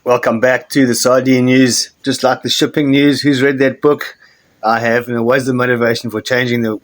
Welcome back to the Sardine news. Just like the shipping news, who's read that book? I have, and it was the motivation for changing the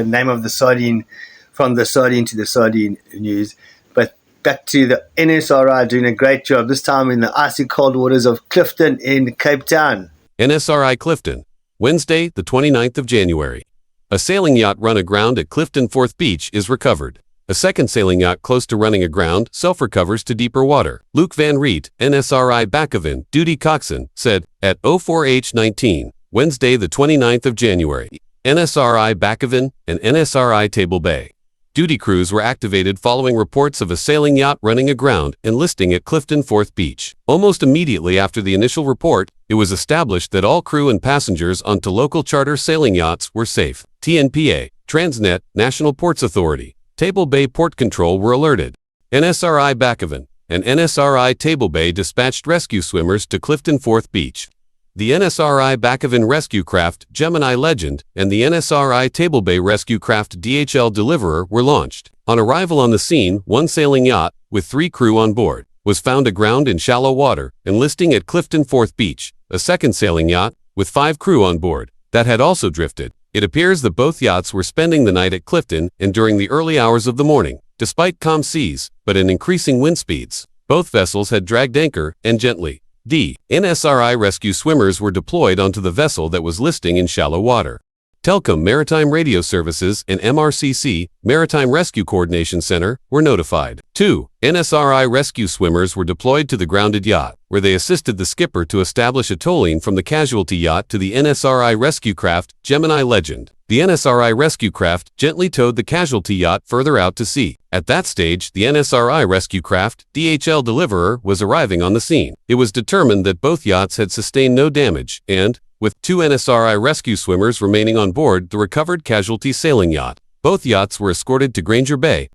name of the Sardine from the Sardine to the Sardine news. But back to the NSRI doing a great job, this time in the icy cold waters of Clifton in Cape Town. NSRI Clifton, Wednesday, the 29th of January. A sailing yacht run aground at Clifton Fourth Beach is recovered. A second sailing yacht close to running aground self-recovers to deeper water. Luke Van Riet, NSRI Bakoven, duty coxswain, said, at 04H19, Wednesday the 29th of January, NSRI Bakoven and NSRI Table Bay. Duty crews were activated following reports of a sailing yacht running aground and listing at Clifton Fourth Beach. Almost immediately after the initial report, it was established that all crew and passengers onto local charter sailing yachts were safe. TNPA, Transnet, National Ports Authority, Table Bay Port Control were alerted. NSRI Bakoven and NSRI Table Bay dispatched rescue swimmers to Clifton Fourth Beach. The NSRI Bakoven rescue craft Gemini Legend and the NSRI Table Bay rescue craft DHL Deliverer were launched. On arrival on the scene, one sailing yacht, with 3 crew on board, was found aground in shallow water and listing at Clifton Fourth Beach. A second sailing yacht, with 5 crew on board, that had also drifted. It appears that both yachts were spending the night at Clifton and during the early hours of the morning, despite calm seas, but in increasing wind speeds. Both vessels had dragged anchor and gently. NSRI rescue swimmers were deployed onto the vessel that was listing in shallow water. Telcom Maritime Radio Services and MRCC, Maritime Rescue Coordination Center, were notified. 2. NSRI rescue swimmers were deployed to the grounded yacht, where they assisted the skipper to establish a towing from the casualty yacht to the NSRI rescue craft Gemini Legend. The NSRI rescue craft gently towed the casualty yacht further out to sea. At that stage, the NSRI rescue craft DHL Deliverer was arriving on the scene. It was determined that both yachts had sustained no damage, and, with 2 NSRI rescue swimmers remaining on board the recovered casualty sailing yacht, both yachts were escorted to Granger Bay.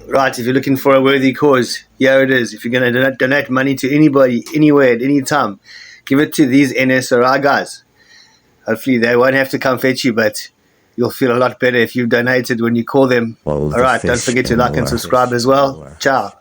Right, if you're looking for a worthy cause, here it is. If you're going to donate money to anybody, anywhere, at any time, give it to these NSRI guys. Hopefully they won't have to come fetch you, but you'll feel a lot better if you've donated when you call them. All right, don't forget to like and subscribe as well. Ciao.